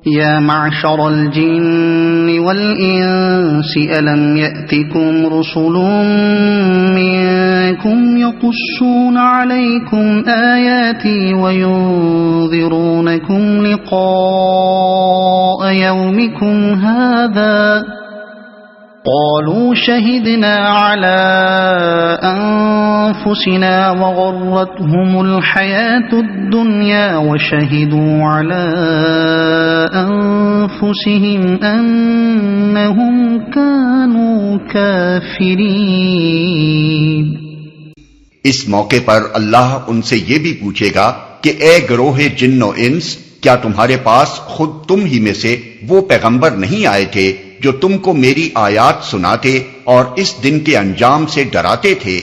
يا معشر الجن والإنس ألم يأتكم رسل منكم يقصون عليكم آياتي وينذرونكم لقاء يومكم هذا قالوا شهدنا على أنفسنا وغرتهم الحياة الدنيا وشهدوا على أنفسهم أنهم كانوا كافرين۔ اس موقع پر اللہ ان سے یہ بھی پوچھے گا کہ اے گروہ جن و انس، کیا تمہارے پاس خود تم ہی میں سے وہ پیغمبر نہیں آئے تھے جو تم کو میری آیات سناتے اور اس دن کے انجام سے ڈراتے تھے؟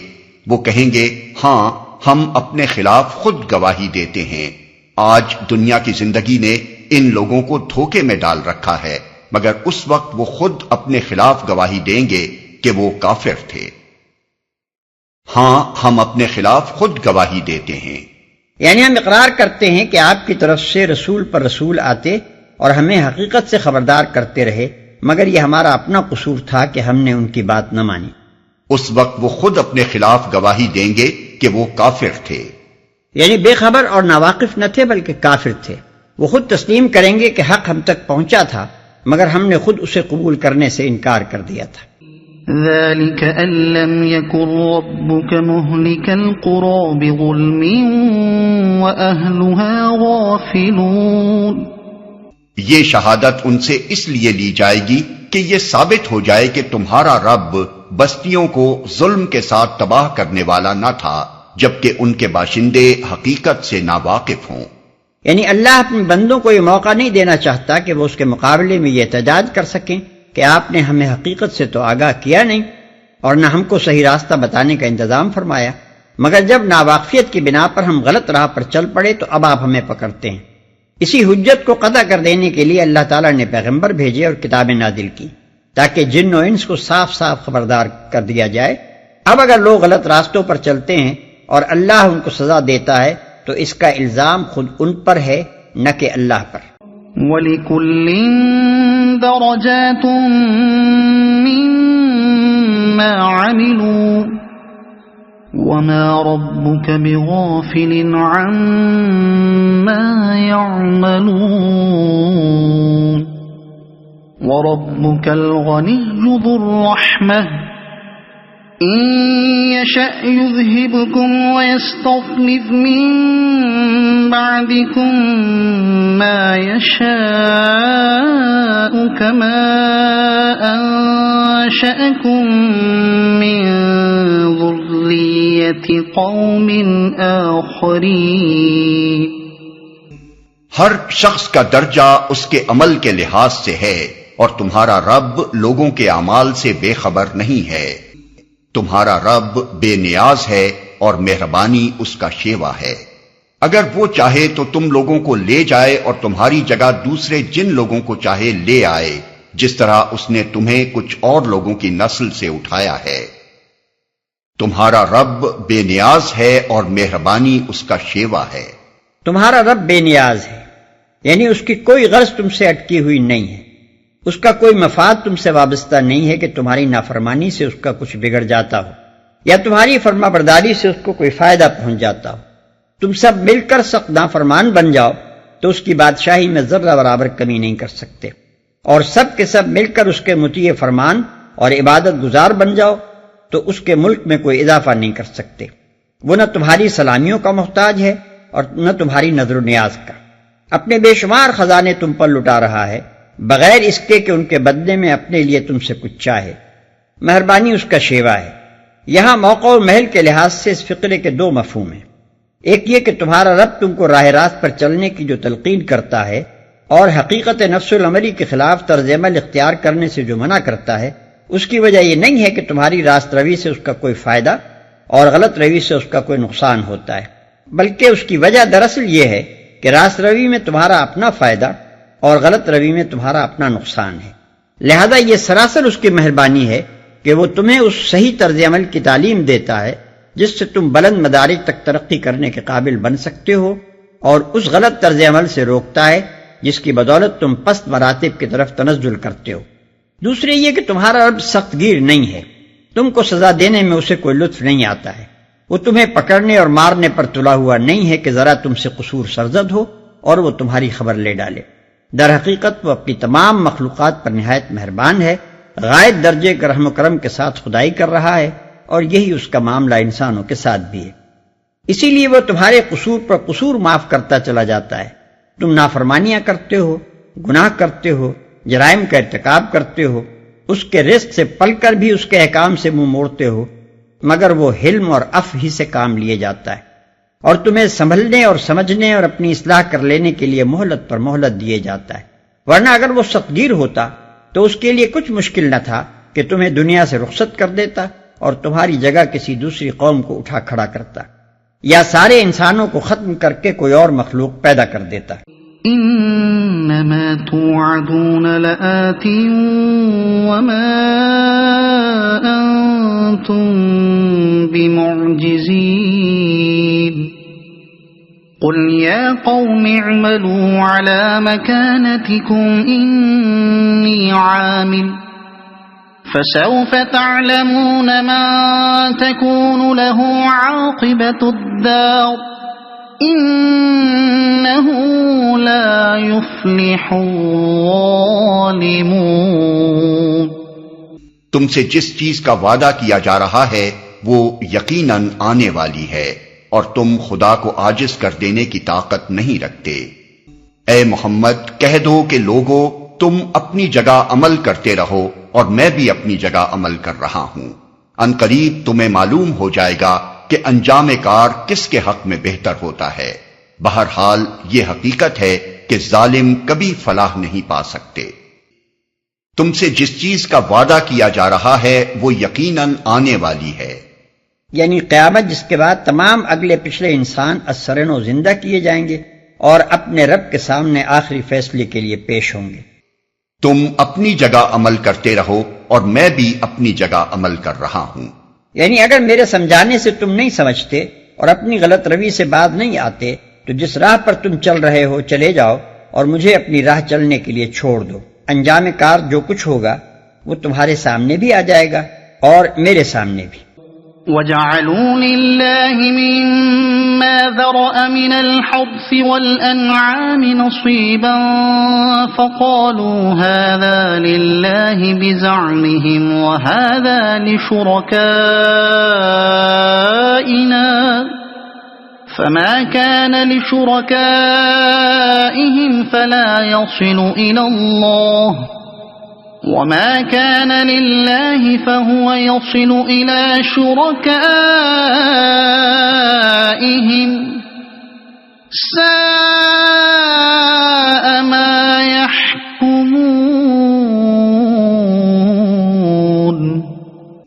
وہ کہیں گے ہاں، ہم اپنے خلاف خود گواہی دیتے ہیں۔ آج دنیا کی زندگی نے ان لوگوں کو دھوکے میں ڈال رکھا ہے، مگر اس وقت وہ خود اپنے خلاف گواہی دیں گے کہ وہ کافر تھے۔ ہاں، ہم اپنے خلاف خود گواہی دیتے ہیں، یعنی ہم اقرار کرتے ہیں کہ آپ کی طرف سے رسول پر رسول آتے اور ہمیں حقیقت سے خبردار کرتے رہے، مگر یہ ہمارا اپنا قصور تھا کہ ہم نے ان کی بات نہ مانی۔ اس وقت وہ خود اپنے خلاف گواہی دیں گے کہ وہ کافر تھے، یعنی بے خبر اور ناواقف نہ تھے بلکہ کافر تھے۔ وہ خود تسلیم کریں گے کہ حق ہم تک پہنچا تھا، مگر ہم نے خود اسے قبول کرنے سے انکار کر دیا تھا۔ ذلك أن لم يكن ربك مهلك القرى بظلم وأهلها غافلون۔ یہ شہادت ان سے اس لیے لی جائے گی کہ یہ ثابت ہو جائے کہ تمہارا رب بستیوں کو ظلم کے ساتھ تباہ کرنے والا نہ تھا، جبکہ ان کے باشندے حقیقت سے ناواقف ہوں۔ یعنی اللہ اپنے بندوں کو یہ موقع نہیں دینا چاہتا کہ وہ اس کے مقابلے میں یہ احتجاج کر سکیں کہ آپ نے ہمیں حقیقت سے تو آگاہ کیا نہیں اور نہ ہم کو صحیح راستہ بتانے کا انتظام فرمایا، مگر جب ناواقفیت کی بنا پر ہم غلط راہ پر چل پڑے تو اب آپ ہمیں پکڑتے ہیں۔ اسی حجت کو قطع کر دینے کے لیے اللہ تعالیٰ نے پیغمبر بھیجے اور کتابیں نازل کی تاکہ جن و انس کو صاف صاف خبردار کر دیا جائے۔ اب اگر لوگ غلط راستوں پر چلتے ہیں اور اللہ ان کو سزا دیتا ہے تو اس کا الزام خود ان پر ہے نہ کہ اللہ پر۔ وَلِكُلٍّ دَرَجَاتٌ مِّمَّا عَمِلُوا وَمَا رَبُّكَ بِغَافِلٍ عَمَّا يَعْمَلُونَ وَرَبُّكَ الْغَنِيُّ ذُو الرَّحْمَةِ إِن يَشَأْ يُذْهِبْكُمْ وَيَسْتَخْلِفْ مِن بَعْدِكُم مَّا يَشَاءُ كَمَا أَنشَأَكُم مِّن ذُرِّيَّةِ قَوْمٍ آخَرِينَ۔ ہر شخص کا درجہ اس کے عمل کے لحاظ سے ہے، اور تمہارا رب لوگوں کے اعمال سے بے خبر نہیں ہے۔ تمہارا رب بے نیاز ہے اور مہربانی اس کا شیوا ہے۔ اگر وہ چاہے تو تم لوگوں کو لے جائے اور تمہاری جگہ دوسرے جن لوگوں کو چاہے لے آئے، جس طرح اس نے تمہیں کچھ اور لوگوں کی نسل سے اٹھایا ہے۔ تمہارا رب بے نیاز ہے اور مہربانی اس کا شیوا ہے۔ تمہارا رب بے نیاز ہے، یعنی اس کی کوئی غرض تم سے اٹکی ہوئی نہیں ہے، اس کا کوئی مفاد تم سے وابستہ نہیں ہے کہ تمہاری نافرمانی سے اس کا کچھ بگڑ جاتا ہو یا تمہاری فرما برداری سے اس کو کوئی فائدہ پہنچ جاتا ہو۔ تم سب مل کر سخت نافرمان بن جاؤ تو اس کی بادشاہی میں ذرہ برابر کمی نہیں کر سکتے، اور سب کے سب مل کر اس کے مطیع فرمان اور عبادت گزار بن جاؤ تو اس کے ملک میں کوئی اضافہ نہیں کر سکتے۔ وہ نہ تمہاری سلامیوں کا محتاج ہے اور نہ تمہاری نظر و نیاز کا، اپنے بے شمار خزانے تم پر لٹا رہا ہے بغیر اس کے کہ ان کے بدلے میں اپنے لیے تم سے کچھ چاہے۔ مہربانی اس کا شیوا ہے۔ یہاں موقع و محل کے لحاظ سے اس فقرے کے دو مفہوم ہیں، ایک یہ کہ تمہارا رب تم کو راہ راست پر چلنے کی جو تلقین کرتا ہے اور حقیقت نفس العملی کے خلاف طرز عمل اختیار کرنے سے جو منع کرتا ہے، اس کی وجہ یہ نہیں ہے کہ تمہاری راست روی سے اس کا کوئی فائدہ اور غلط روی سے اس کا کوئی نقصان ہوتا ہے، بلکہ اس کی وجہ دراصل یہ ہے کہ راست روی میں تمہارا اپنا فائدہ اور غلط روی میں تمہارا اپنا نقصان ہے۔ لہذا یہ سراسر اس کی مہربانی ہے کہ وہ تمہیں اس صحیح طرز عمل کی تعلیم دیتا ہے جس سے تم بلند مدارج تک ترقی کرنے کے قابل بن سکتے ہو، اور اس غلط طرز عمل سے روکتا ہے جس کی بدولت تم پست مراتب کی طرف تنزل کرتے ہو۔ دوسری یہ کہ تمہارا رب سخت گیر نہیں ہے، تم کو سزا دینے میں اسے کوئی لطف نہیں آتا ہے، وہ تمہیں پکڑنے اور مارنے پر تلا ہوا نہیں ہے کہ ذرا تم سے قصور سرزد ہو اور وہ تمہاری خبر لے ڈالے۔ در حقیقت وہ اپنی تمام مخلوقات پر نہایت مہربان ہے، غائب درجے کے رحم و کرم کے ساتھ خدائی کر رہا ہے، اور یہی اس کا معاملہ انسانوں کے ساتھ بھی ہے۔ اسی لیے وہ تمہارے قصور پر قصور معاف کرتا چلا جاتا ہے۔ تم نافرمانیاں کرتے ہو، گناہ کرتے ہو، جرائم کا ارتکاب کرتے ہو، اس کے رزق سے پل کر بھی اس کے احکام سے منہ موڑتے ہو، مگر وہ حلم اور عفو ہی سے کام لیے جاتا ہے، اور تمہیں سنبھلنے اور سمجھنے اور اپنی اصلاح کر لینے کے لیے مہلت پر مہلت دیے جاتا ہے۔ ورنہ اگر وہ سخت گیر ہوتا تو اس کے لیے کچھ مشکل نہ تھا کہ تمہیں دنیا سے رخصت کر دیتا اور تمہاری جگہ کسی دوسری قوم کو اٹھا کھڑا کرتا، یا سارے انسانوں کو ختم کر کے کوئی اور مخلوق پیدا کر دیتا۔ انما توعدون لآت وما انتم بمعجزین قل یا قوم اعملوا على مكانتكم انی عامل فسوف تعلمون من تكون له عاقبة الدار انه لا يفلح الظالمون۔ تم سے جس چیز کا وعدہ کیا جا رہا ہے وہ یقیناً آنے والی ہے، اور تم خدا کو عاجز کر دینے کی طاقت نہیں رکھتے۔ اے محمد کہہ دو کہ لوگو تم اپنی جگہ عمل کرتے رہو اور میں بھی اپنی جگہ عمل کر رہا ہوں، ان قریب تمہیں معلوم ہو جائے گا کہ انجام کار کس کے حق میں بہتر ہوتا ہے۔ بہرحال یہ حقیقت ہے کہ ظالم کبھی فلاح نہیں پا سکتے۔ تم سے جس چیز کا وعدہ کیا جا رہا ہے وہ یقیناً آنے والی ہے، یعنی قیامت، جس کے بعد تمام اگلے پچھلے انسان ازسرن و زندہ کیے جائیں گے اور اپنے رب کے سامنے آخری فیصلے کے لیے پیش ہوں گے۔ تم اپنی جگہ عمل کرتے رہو اور میں بھی اپنی جگہ عمل کر رہا ہوں۔ یعنی اگر میرے سمجھانے سے تم نہیں سمجھتے اور اپنی غلط روی سے باز نہیں آتے تو جس راہ پر تم چل رہے ہو چلے جاؤ اور مجھے اپنی راہ چلنے کے لیے چھوڑ دو۔ انجام کار جو کچھ ہوگا وہ تمہارے سامنے بھی آ جائے گا اور میرے سامنے بھی۔ وَجَعَلُوا لِلَّهِ مِمَّا ذَرَأَ مِنَ الْحَرْثِ وَالْأَنْعَامِ نَصِيبًا فَقَالُوا هَذَا لِلَّهِ بِزَعْمِهِمْ وَهَذَا لِشُرَكَائِنَا فَمَا كَانَ لِشُرَكَائِهِمْ فَلَا يَصِلُ إِلَى اللَّهِ وَمَا كَانَ لِلَّهِ فَهُوَ يَصِلُ إِلَى شُرَكَائِهِمْ سَاءَ مَا يَحْكُمُونَ۔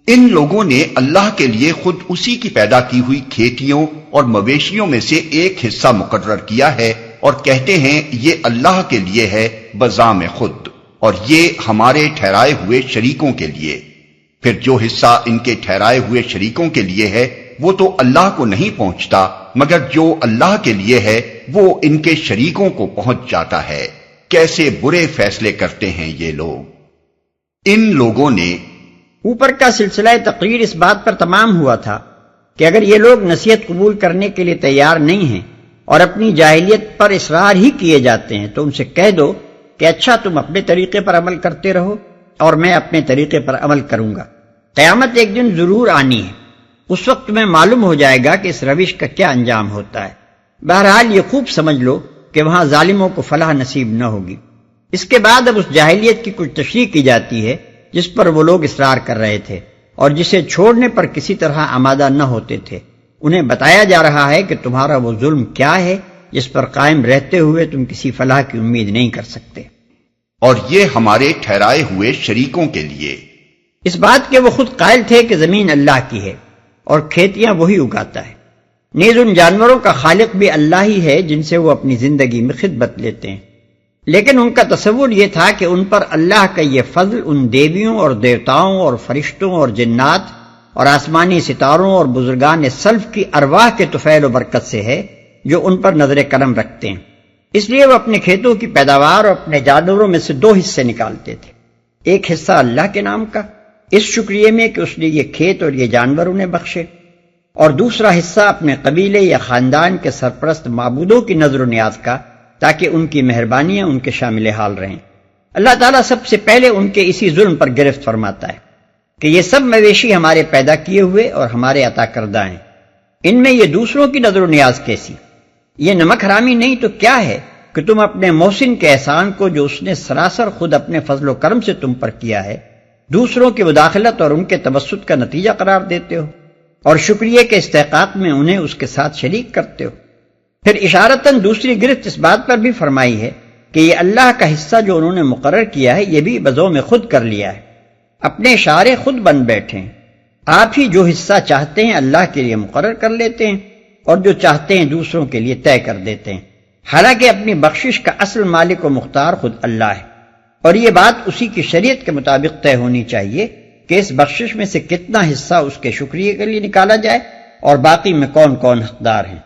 ان لوگوں نے اللہ کے لیے خود اسی کی پیدا کی ہوئی کھیتیوں اور مویشیوں میں سے ایک حصہ مقرر کیا ہے اور کہتے ہیں یہ اللہ کے لیے ہے بزعم خود، اور یہ ہمارے ٹھہرائے ہوئے شریکوں کے لیے۔ پھر جو حصہ ان کے ٹھہرائے ہوئے شریکوں کے لیے ہے وہ تو اللہ کو نہیں پہنچتا، مگر جو اللہ کے لیے ہے وہ ان کے شریکوں کو پہنچ جاتا ہے۔ کیسے برے فیصلے کرتے ہیں یہ لوگ۔ ان لوگوں نے اوپر کا سلسلہ تقریر اس بات پر تمام ہوا تھا کہ اگر یہ لوگ نصیحت قبول کرنے کے لیے تیار نہیں ہیں اور اپنی جاہلیت پر اصرار ہی کیے جاتے ہیں تو ان سے کہہ دو کہ اچھا تم اپنے طریقے پر عمل کرتے رہو اور میں اپنے طریقے پر عمل کروں گا۔ قیامت ایک دن ضرور آنی ہے، اس وقت تمہیں معلوم ہو جائے گا کہ اس روش کا کیا انجام ہوتا ہے۔ بہرحال یہ خوب سمجھ لو کہ وہاں ظالموں کو فلاح نصیب نہ ہوگی۔ اس کے بعد اب اس جاہلیت کی کچھ تشریح کی جاتی ہے جس پر وہ لوگ اصرار کر رہے تھے اور جسے چھوڑنے پر کسی طرح آمادہ نہ ہوتے تھے۔ انہیں بتایا جا رہا ہے کہ تمہارا وہ ظلم کیا ہے جس پر قائم رہتے ہوئے تم کسی فلاح کی امید نہیں کر سکتے۔ اور یہ ہمارے ٹھہرائے ہوئے شریکوں کے لیے، اس بات کے وہ خود قائل تھے کہ زمین اللہ کی ہے اور کھیتیاں وہی اگاتا ہے۔ نیز ان جانوروں کا خالق بھی اللہ ہی ہے جن سے وہ اپنی زندگی میں خدمت لیتے ہیں، لیکن ان کا تصور یہ تھا کہ ان پر اللہ کا یہ فضل ان دیویوں اور دیوتاؤں اور فرشتوں اور جنات اور آسمانی ستاروں اور بزرگان سلف کی ارواح کے طفیل و برکت سے ہے جو ان پر نظر کرم رکھتے ہیں۔ اس لیے وہ اپنے کھیتوں کی پیداوار اور اپنے جانوروں میں سے 2 حصے نکالتے تھے، ایک حصہ اللہ کے نام کا اس شکریہ میں کہ اس نے یہ کھیت اور یہ جانور انہیں بخشے، اور دوسرا حصہ اپنے قبیلے یا خاندان کے سرپرست معبودوں کی نظر و نیاز کا، تاکہ ان کی مہربانیاں ان کے شامل حال رہیں۔ اللہ تعالیٰ سب سے پہلے ان کے اسی ظلم پر گرفت فرماتا ہے کہ یہ سب مویشی ہمارے پیدا کیے ہوئے اور ہمارے عطا کردہ ہیں، ان میں یہ دوسروں کی نظر و نیاز کیسی؟ یہ نمک حرامی نہیں تو کیا ہے کہ تم اپنے محسن کے احسان کو جو اس نے سراسر خود اپنے فضل و کرم سے تم پر کیا ہے، دوسروں کی مداخلت اور ان کے تبسط کا نتیجہ قرار دیتے ہو، اور شکریہ کے استحقاق میں انہیں اس کے ساتھ شریک کرتے ہو۔ پھر اشارتاً دوسری گرفت اس بات پر بھی فرمائی ہے کہ یہ اللہ کا حصہ جو انہوں نے مقرر کیا ہے، یہ بھی بذوق خود کر لیا ہے، اپنے اشارے خود بن بیٹھے ہیں۔ آپ ہی جو حصہ چاہتے ہیں اللہ کے لیے مقرر کر لیتے ہیں، اور جو چاہتے ہیں دوسروں کے لیے طے کر دیتے ہیں، حالانکہ اپنی بخشش کا اصل مالک و مختار خود اللہ ہے، اور یہ بات اسی کی شریعت کے مطابق طے ہونی چاہیے کہ اس بخشش میں سے کتنا حصہ اس کے شکریہ کے لیے نکالا جائے اور باقی میں کون کون حقدار ہیں۔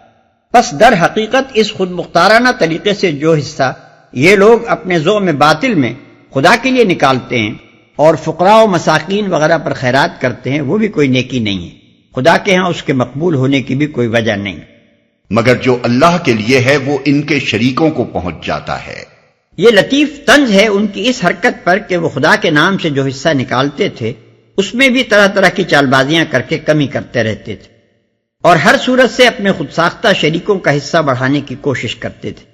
پس در حقیقت اس خود مختارانہ طریقے سے جو حصہ یہ لوگ اپنے ذوق باطل میں خدا کے لیے نکالتے ہیں اور فقراء و مساکین وغیرہ پر خیرات کرتے ہیں، وہ بھی کوئی نیکی نہیں ہے، خدا کے ہاں اس کے مقبول ہونے کی بھی کوئی وجہ نہیں، مگر جو اللہ کے لیے ہے وہ ان کے شریکوں کو پہنچ جاتا ہے۔ یہ لطیف طنز ہے ان کی اس حرکت پر کہ وہ خدا کے نام سے جو حصہ نکالتے تھے اس میں بھی طرح طرح کی چال بازیاں کر کے کمی کرتے رہتے تھے، اور ہر صورت سے اپنے خود ساختہ شریکوں کا حصہ بڑھانے کی کوشش کرتے تھے،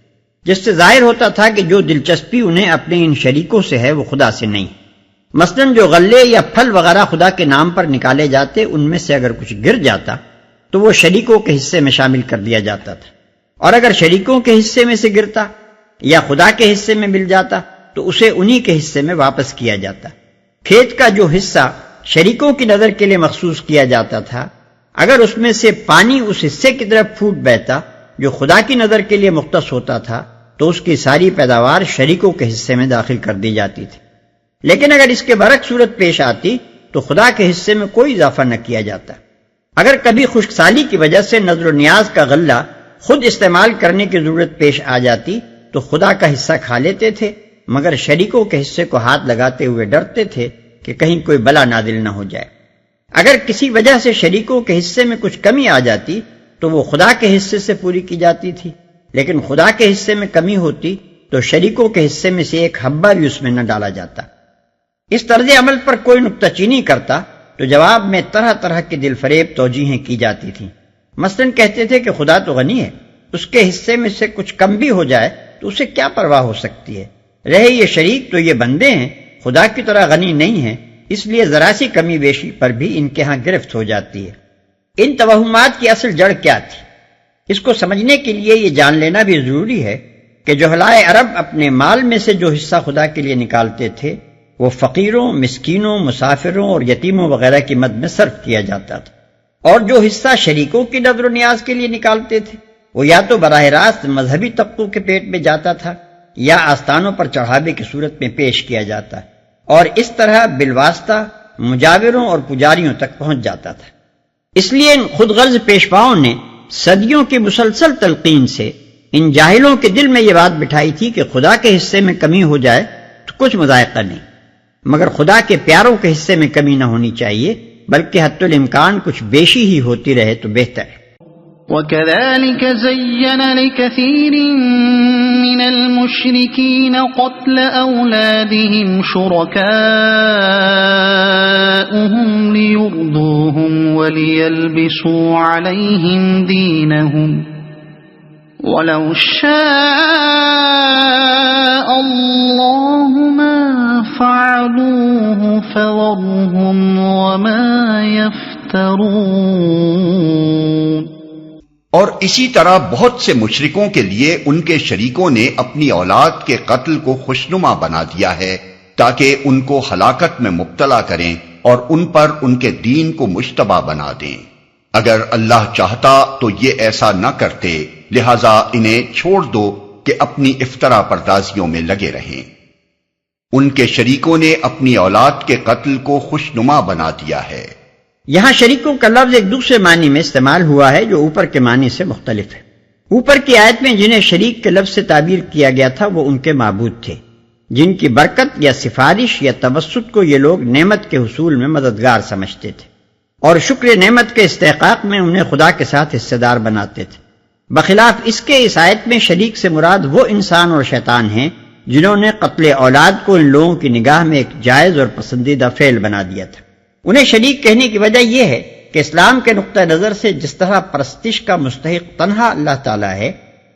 جس سے ظاہر ہوتا تھا کہ جو دلچسپی انہیں اپنے ان شریکوں سے ہے وہ خدا سے نہیں۔ مثلاً جو غلے یا پھل وغیرہ خدا کے نام پر نکالے جاتے، ان میں سے اگر کچھ گر جاتا تو وہ شریکوں کے حصے میں شامل کر دیا جاتا تھا، اور اگر شریکوں کے حصے میں سے گرتا یا خدا کے حصے میں مل جاتا تو اسے انہی کے حصے میں واپس کیا جاتا۔ کھیت کا جو حصہ شریکوں کی نظر کے لیے مخصوص کیا جاتا تھا، اگر اس میں سے پانی اس حصے کی طرف پھوٹ بہتا جو خدا کی نظر کے لیے مختص ہوتا تھا تو اس کی ساری پیداوار شریکوں کے حصے میں داخل کر دی جاتی تھی، لیکن اگر اس کے برعکس صورت پیش آتی تو خدا کے حصے میں کوئی اضافہ نہ کیا جاتا۔ اگر کبھی خشک سالی کی وجہ سے نظر و نیاز کا غلہ خود استعمال کرنے کی ضرورت پیش آ جاتی تو خدا کا حصہ کھا لیتے تھے، مگر شریکوں کے حصے کو ہاتھ لگاتے ہوئے ڈرتے تھے کہ کہیں کوئی بلا نازل نہ ہو جائے۔ اگر کسی وجہ سے شریکوں کے حصے میں کچھ کمی آ جاتی تو وہ خدا کے حصے سے پوری کی جاتی تھی، لیکن خدا کے حصے میں کمی ہوتی تو شریکوں کے حصے میں سے ایک حبہ بھی اس میں نہ ڈالا جاتا۔ اس طرز عمل پر کوئی نکتہ چینی کرتا تو جواب میں طرح طرح کی دل فریب توجیہیں کی جاتی تھیں۔ مثلاً کہتے تھے کہ خدا تو غنی ہے، اس کے حصے میں سے کچھ کم بھی ہو جائے تو اسے کیا پرواہ ہو سکتی ہے، رہے یہ شریک تو یہ بندے ہیں، خدا کی طرح غنی نہیں ہیں، اس لیے ذرا سی کمی بیشی پر بھی ان کے ہاں گرفت ہو جاتی ہے۔ ان توہمات کی اصل جڑ کیا تھی؟ اس کو سمجھنے کے لیے یہ جان لینا بھی ضروری ہے کہ جہلائے عرب اپنے مال میں سے جو حصہ خدا کے لیے نکالتے تھے وہ فقیروں، مسکینوں، مسافروں اور یتیموں وغیرہ کی مد میں صرف کیا جاتا تھا، اور جو حصہ شریکوں کی نظر و نیاز کے لیے نکالتے تھے وہ یا تو براہ راست مذہبی طبقوں کے پیٹ میں جاتا تھا یا آستانوں پر چڑھاوے کی صورت میں پیش کیا جاتا، اور اس طرح بالواسطہ مجاوروں اور پجاریوں تک پہنچ جاتا تھا۔ اس لیے ان خود غرض پیشواؤں نے صدیوں کی مسلسل تلقین سے ان جاہلوں کے دل میں یہ بات بٹھائی تھی کہ خدا کے حصے میں کمی ہو جائے تو کچھ مذائقہ نہیں، مگر خدا کے پیاروں کے حصے میں کمی نہ ہونی چاہیے، بلکہ حتی الامکان کچھ بیشی ہی ہوتی رہے تو بہتر ہے۔ وَكَذَلِكَ زَيَّنَ لِكَثِيرٍ مِّنَ الْمُشْرِكِينَ قَتْلَ أَوْلَادِهِمْ شُرَكَاؤُهُمْ لِيُرْضُوهُمْ وَلِيَلْبِسُوا عَلَيْهِمْ دِينَهُمْ وَلَوْ شَاءَ اللَّهُ مَا فَعَلُوهُ فَذَرْهُمْ وَمَا يَفْتَرُونَ۔ اور اسی طرح بہت سے مشرکوں کے لیے ان کے شریکوں نے اپنی اولاد کے قتل کو خوشنما بنا دیا ہے تاکہ ان کو ہلاکت میں مبتلا کریں اور ان پر ان کے دین کو مشتبہ بنا دیں۔ اگر اللہ چاہتا تو یہ ایسا نہ کرتے، لہذا انہیں چھوڑ دو کہ اپنی افطرا پردازیوں میں لگے رہیں۔ ان کے شریکوں نے اپنی اولاد کے قتل کو خوشنما بنا دیا ہے۔ یہاں شریکوں کا لفظ ایک دوسرے معنی میں استعمال ہوا ہے جو اوپر کے معنی سے مختلف ہے۔ اوپر کی آیت میں جنہیں شریک کے لفظ سے تعبیر کیا گیا تھا وہ ان کے معبود تھے، جن کی برکت یا سفارش یا توسط کو یہ لوگ نعمت کے حصول میں مددگار سمجھتے تھے، اور شکر نعمت کے استحقاق میں انہیں خدا کے ساتھ حصے دار بناتے تھے۔ بخلاف اس کے اس آیت میں شریک سے مراد وہ انسان اور شیطان ہیں جنہوں نے قتل اولاد کو ان لوگوں کی نگاہ میں ایک جائز اور پسندیدہ فعل بنا دیا تھا۔ انہیں شریک کہنے کی وجہ یہ ہے کہ اسلام کے نقطہ نظر سے جس طرح پرستش کا مستحق تنہا اللہ تعالیٰ ہے،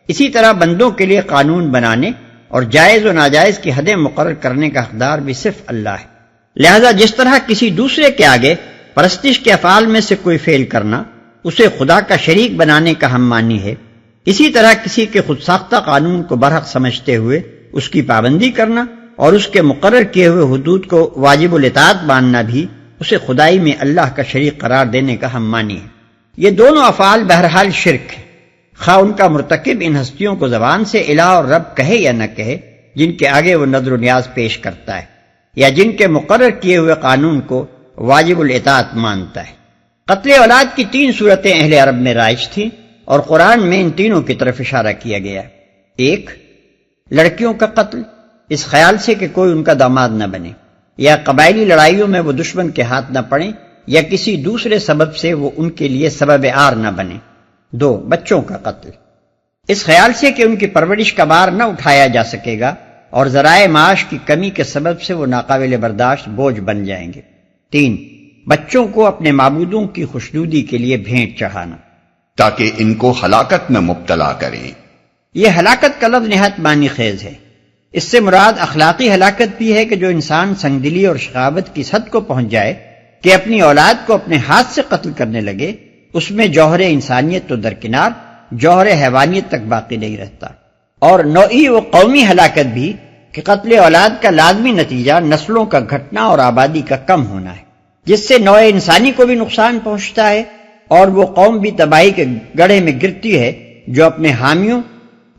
اسی طرح بندوں کے لیے قانون بنانے اور جائز و ناجائز کی حدیں مقرر کرنے کا حقدار بھی صرف اللہ ہے۔ لہذا جس طرح کسی دوسرے کے آگے پرستش کے افعال میں سے کوئی فعل کرنا اسے خدا کا شریک بنانے کا ہم معنی ہے، اسی طرح کسی کے خود ساختہ قانون کو برحق سمجھتے ہوئے اس کی پابندی کرنا اور اس کے مقرر کیے ہوئے حدود کو واجب الاطاعت ماننا بھی اسے خدائی میں اللہ کا شریک قرار دینے کا ہم معنی ہے۔ یہ دونوں افعال بہرحال شرک ہے، خواہ ان کا مرتکب ان ہستیوں کو زبان سے الہ اور رب کہے یا نہ کہے جن کے آگے وہ نذر و نیاز پیش کرتا ہے، یا جن کے مقرر کیے ہوئے قانون کو واجب الاطاعت مانتا ہے۔ قتل اولاد کی 3 صورتیں اہل عرب میں رائج تھیں اور قرآن میں ان تینوں کی طرف اشارہ کیا گیا ہے۔ 1، لڑکیوں کا قتل، اس خیال سے کہ کوئی ان کا داماد نہ بنے، یا قبائلی لڑائیوں میں وہ دشمن کے ہاتھ نہ پڑیں، یا کسی دوسرے سبب سے وہ ان کے لیے سبب عار نہ بنے۔ 2، بچوں کا قتل، اس خیال سے کہ ان کی پرورش کا بار نہ اٹھایا جا سکے گا اور ذرائع معاش کی کمی کے سبب سے وہ ناقابل برداشت بوجھ بن جائیں گے۔ 3، بچوں کو اپنے معبودوں کی خوشنودی کے لیے بھیٹ چڑھانا، تاکہ ان کو ہلاکت میں مبتلا کریں۔ یہ ہلاکت کا لفظ نہایت معنی خیز ہے۔ اس سے مراد اخلاقی ہلاکت بھی ہے کہ جو انسان سنگدلی اور شقاوت کی حد کو پہنچ جائے کہ اپنی اولاد کو اپنے ہاتھ سے قتل کرنے لگے، اس میں جوہر انسانیت تو درکنار، جوہر حیوانیت تک باقی نہیں رہتا۔ اور نوعی و قومی ہلاکت بھی کہ قتل اولاد کا لازمی نتیجہ نسلوں کا گھٹنا اور آبادی کا کم ہونا ہے، جس سے نوع انسانی کو بھی نقصان پہنچتا ہے اور وہ قوم بھی تباہی کے گڑھے میں گرتی ہے جو اپنے حامیوں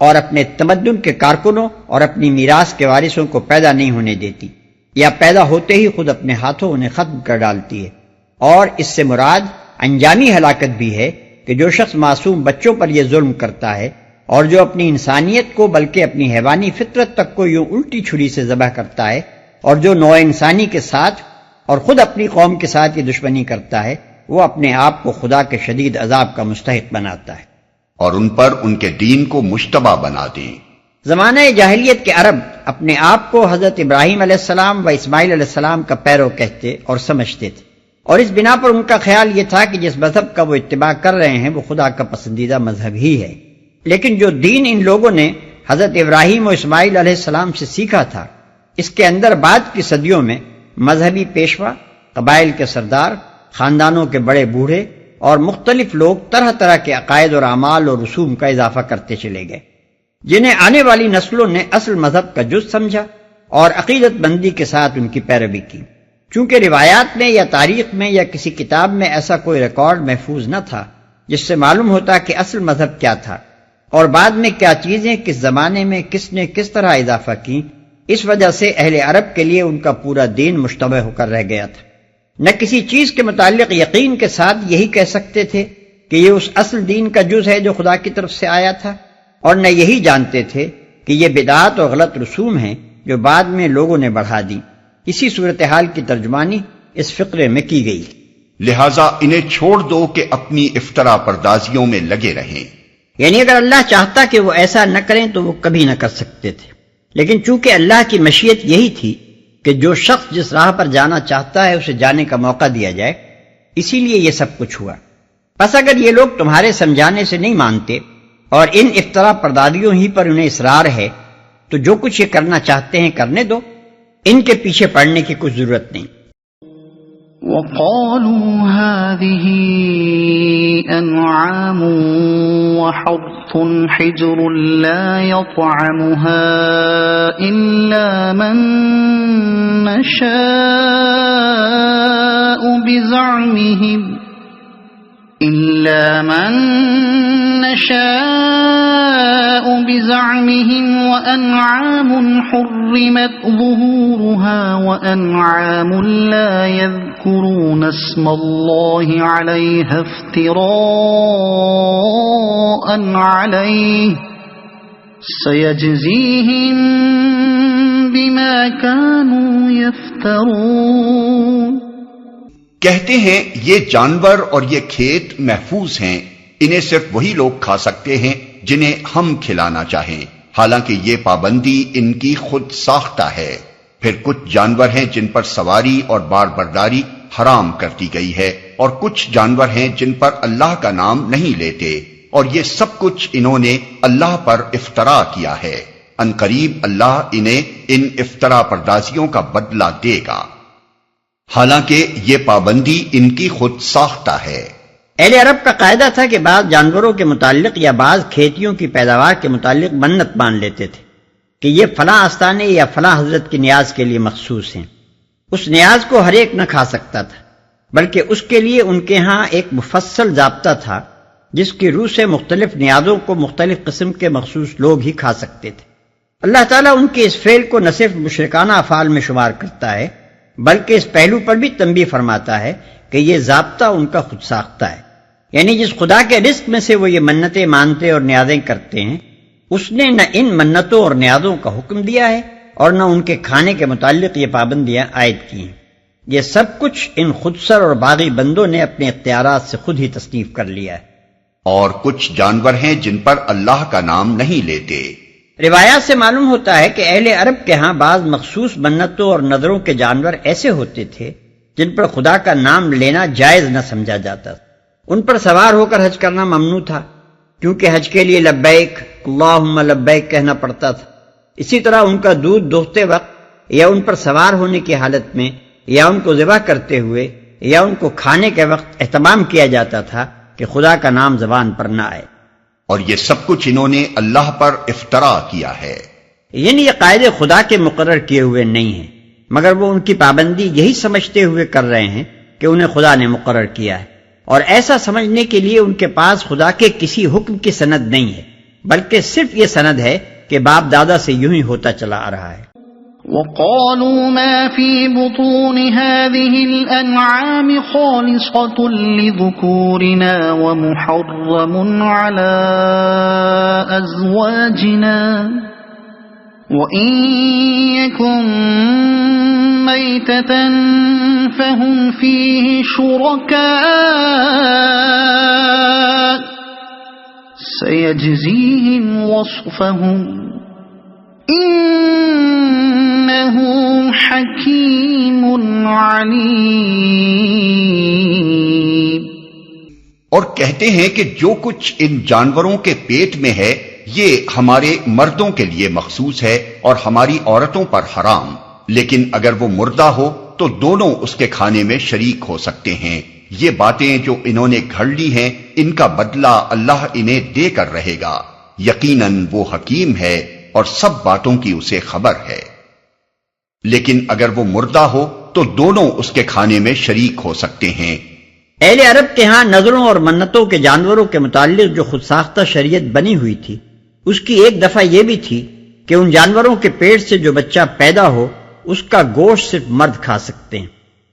اور اپنے تمدن کے کارکنوں اور اپنی میراث کے وارثوں کو پیدا نہیں ہونے دیتی، یا پیدا ہوتے ہی خود اپنے ہاتھوں انہیں ختم کر ڈالتی ہے۔ اور اس سے مراد انجامی ہلاکت بھی ہے کہ جو شخص معصوم بچوں پر یہ ظلم کرتا ہے اور جو اپنی انسانیت کو بلکہ اپنی حیوانی فطرت تک کو یوں الٹی چھری سے ذبح کرتا ہے، اور جو نوع انسانی کے ساتھ اور خود اپنی قوم کے ساتھ یہ دشمنی کرتا ہے، وہ اپنے آپ کو خدا کے شدید عذاب کا مستحق بناتا ہے، اور ان پر ان کے دین کو مشتبہ بنا دیں۔ زمانہ جاہلیت کے عرب اپنے آپ کو حضرت ابراہیم علیہ السلام و اسماعیل علیہ السلام کا پیرو کہتے اور سمجھتے تھے، اور اس بنا پر ان کا خیال یہ تھا کہ جس مذہب کا وہ اتباع کر رہے ہیں وہ خدا کا پسندیدہ مذہب ہی ہے۔ لیکن جو دین ان لوگوں نے حضرت ابراہیم و اسماعیل علیہ السلام سے سیکھا تھا، اس کے اندر بعد کی صدیوں میں مذہبی پیشوا، قبائل کے سردار، خاندانوں کے بڑے بوڑھے اور مختلف لوگ طرح طرح کے عقائد اور اعمال اور رسوم کا اضافہ کرتے چلے گئے، جنہیں آنے والی نسلوں نے اصل مذہب کا جز سمجھا اور عقیدت بندی کے ساتھ ان کی پیروی کی۔ چونکہ روایات میں یا تاریخ میں یا کسی کتاب میں ایسا کوئی ریکارڈ محفوظ نہ تھا جس سے معلوم ہوتا کہ اصل مذہب کیا تھا اور بعد میں کیا چیزیں کس زمانے میں کس نے کس طرح اضافہ کی، اس وجہ سے اہل عرب کے لیے ان کا پورا دین مشتبہ ہو کر رہ گیا تھا۔ نہ کسی چیز کے متعلق یقین کے ساتھ یہی کہہ سکتے تھے کہ یہ اس اصل دین کا جز ہے جو خدا کی طرف سے آیا تھا، اور نہ یہی جانتے تھے کہ یہ بدعات اور غلط رسوم ہیں جو بعد میں لوگوں نے بڑھا دی۔ اسی صورتحال کی ترجمانی اس فقرے میں کی گئی۔ لہٰذا انہیں چھوڑ دو کہ اپنی افطرا پردازیوں میں لگے رہیں۔ یعنی اگر اللہ چاہتا کہ وہ ایسا نہ کریں تو وہ کبھی نہ کر سکتے تھے، لیکن چونکہ اللہ کی مشیت یہی تھی کہ جو شخص جس راہ پر جانا چاہتا ہے اسے جانے کا موقع دیا جائے، اسی لیے یہ سب کچھ ہوا۔ بس اگر یہ لوگ تمہارے سمجھانے سے نہیں مانتے اور ان افطرا پردادیوں ہی پر انہیں اصرار ہے تو جو کچھ یہ کرنا چاہتے ہیں کرنے دو، ان کے پیچھے پڑنے کی کچھ ضرورت نہیں۔ وَقَالُوا هَٰذِهِ أَنْعَامٌ وَحَرْثٌ حِجْرٌ لَا يَطْعَمُهَا إِلَّا مَن نَّشَاءُ بزعمهم وأنعام حرمت ظهورها وأنعام لا يذكرون اسم الله عليها افتراء عليه سيجزيهم بما كانوا يفترون۔ کہتے ہیں یہ جانور اور یہ کھیت محفوظ ہیں، انہیں صرف وہی لوگ کھا سکتے ہیں جنہیں ہم کھلانا چاہیں، حالانکہ یہ پابندی ان کی خود ساختہ ہے۔ پھر کچھ جانور ہیں جن پر سواری اور بار برداری حرام کر دی گئی ہے، اور کچھ جانور ہیں جن پر اللہ کا نام نہیں لیتے، اور یہ سب کچھ انہوں نے اللہ پر افطرا کیا ہے۔ ان قریب اللہ انہیں ان افطرا پردازیوں کا بدلہ دے گا، حالانکہ یہ پابندی ان کی خود ساختہ ہے۔ اہل عرب کا قاعدہ تھا کہ بعض جانوروں کے متعلق یا بعض کھیتیوں کی پیداوار کے متعلق منت مان لیتے تھے کہ یہ فلاں آستانے یا فلاں حضرت کی نیاز کے لیے مخصوص ہیں۔ اس نیاز کو ہر ایک نہ کھا سکتا تھا، بلکہ اس کے لیے ان کے ہاں ایک مفصل ضابطہ تھا جس کی روح سے مختلف نیازوں کو مختلف قسم کے مخصوص لوگ ہی کھا سکتے تھے۔ اللہ تعالیٰ ان کے اس فعل کو نہ صرف مشرکانہ افعال میں شمار کرتا ہے بلکہ اس پہلو پر بھی تنبیہ فرماتا ہے کہ یہ ضابطہ ان کا خود ساختہ ہے، یعنی جس خدا کے رزق میں سے وہ یہ منتیں مانتے اور نیازیں کرتے ہیں، اس نے نہ ان منتوں اور نیازوں کا حکم دیا ہے اور نہ ان کے کھانے کے متعلق یہ پابندیاں عائد کی ہیں۔ یہ سب کچھ ان خودسر اور باغی بندوں نے اپنے اختیارات سے خود ہی تصنیف کر لیا ہے۔ اور کچھ جانور ہیں جن پر اللہ کا نام نہیں لیتے۔ روایات سے معلوم ہوتا ہے کہ اہل عرب کے ہاں بعض مخصوص منتوں اور نذروں کے جانور ایسے ہوتے تھے جن پر خدا کا نام لینا جائز نہ سمجھا جاتا تھا۔ ان پر سوار ہو کر حج کرنا ممنوع تھا، کیونکہ حج کے لیے لبیک اللہم لبیک کہنا پڑتا تھا۔ اسی طرح ان کا دودھ دوہتے وقت یا ان پر سوار ہونے کی حالت میں یا ان کو ذبح کرتے ہوئے یا ان کو کھانے کے وقت اہتمام کیا جاتا تھا کہ خدا کا نام زبان پر نہ آئے۔ اور یہ سب کچھ انہوں نے اللہ پر افطرا کیا ہے، یعنی یہ قاعدے خدا کے مقرر کیے ہوئے نہیں ہیں، مگر وہ ان کی پابندی یہی سمجھتے ہوئے کر رہے ہیں کہ انہیں خدا نے مقرر کیا ہے، اور ایسا سمجھنے کے لیے ان کے پاس خدا کے کسی حکم کی سند نہیں ہے، بلکہ صرف یہ سند ہے کہ باپ دادا سے یوں ہی ہوتا چلا آ رہا ہے۔ وقالوا ما في بطون هذه الأنعام خالصة لذكورنا ومحرم على أزواجنا وإن يكن ميتة فهم فيه شركاء سيجزيهم وصفهم إنه حكيم عليم۔ اور کہتے ہیں کہ جو کچھ ان جانوروں کے پیٹ میں ہے یہ ہمارے مردوں کے لیے مخصوص ہے اور ہماری عورتوں پر حرام، لیکن اگر وہ مردہ ہو تو دونوں اس کے کھانے میں شریک ہو سکتے ہیں۔ یہ باتیں جو انہوں نے گھڑ لی ہیں ان کا بدلہ اللہ انہیں دے کر رہے گا، یقیناً وہ حکیم ہے اور سب باتوں کی اسے خبر ہے۔ لیکن اگر وہ مردہ ہو تو دونوں اس کے کھانے میں شریک ہو سکتے ہیں۔ اہل عرب کے ہاں نذروں اور منتوں کے جانوروں کے متعلق جو خود ساختہ شریعت بنی ہوئی تھی اس کی ایک دفعہ یہ بھی تھی کہ ان جانوروں کے پیٹ سے جو بچہ پیدا ہو اس کا گوشت صرف مرد کھا سکتے ہیں،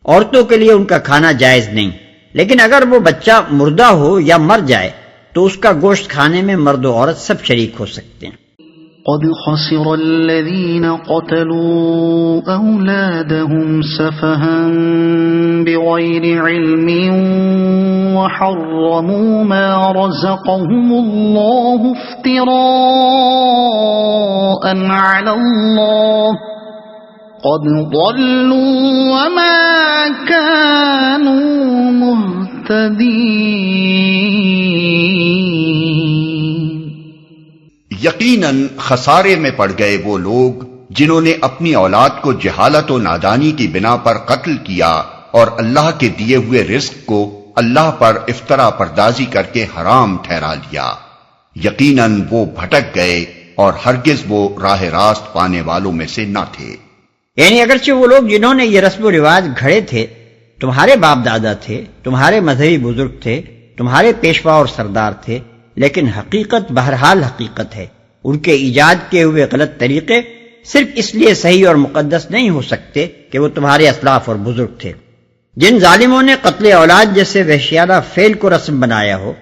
عورتوں کے لیے ان کا کھانا جائز نہیں، لیکن اگر وہ بچہ مردہ ہو یا مر جائے تو اس کا گوشت کھانے میں مرد و عورت سب شریک ہو سکتے ہیں۔ قد خسر الذين قتلوا أولادهم سفها بغير علم وحرموا ما رزقهم الله افتراء على الله قد ضلوا وما كانوا مهتدين۔ یقیناً خسارے میں پڑ گئے وہ لوگ جنہوں نے اپنی اولاد کو جہالت و نادانی کی بنا پر قتل کیا اور اللہ کے دیے ہوئے رزق کو اللہ پر افطرا پردازی کر کے حرام ٹھہرا لیا۔ یقیناً وہ بھٹک گئے اور ہرگز وہ راہ راست پانے والوں میں سے نہ تھے۔ یعنی اگرچہ وہ لوگ جنہوں نے یہ رسم و رواج گھڑے تھے تمہارے باپ دادا تھے، تمہارے مذہبی بزرگ تھے، تمہارے پیشوا اور سردار تھے، لیکن حقیقت بہرحال حقیقت ہے ان کے ایجاد کیے ہوئے غلط طریقے صرف اس لیے صحیح اور مقدس نہیں ہو سکتے کہ وہ تمہارے اسلاف اور بزرگ تھے۔ جن ظالموں نے قتل اولاد جیسے وحشیانہ فعل کو رسم بنایا ہو،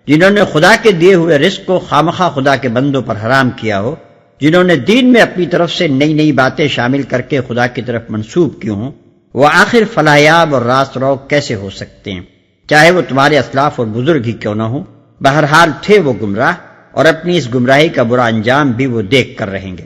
جنہوں نے خدا کے دیے ہوئے رزق کو خامخواہ خدا کے بندوں پر حرام کیا ہو، جنہوں نے دین میں اپنی طرف سے نئی نئی باتیں شامل کر کے خدا کی طرف منسوب کی ہوں، وہ آخر فلاحیاب اور راست رو کیسے ہو سکتے ہیں؟ چاہے وہ تمہارے اسلاف اور بزرگ ہی کیوں نہ ہوں، بہرحال تھے وہ گمراہ، اور اپنی اس گمراہی کا برا انجام بھی وہ دیکھ کر رہیں گے۔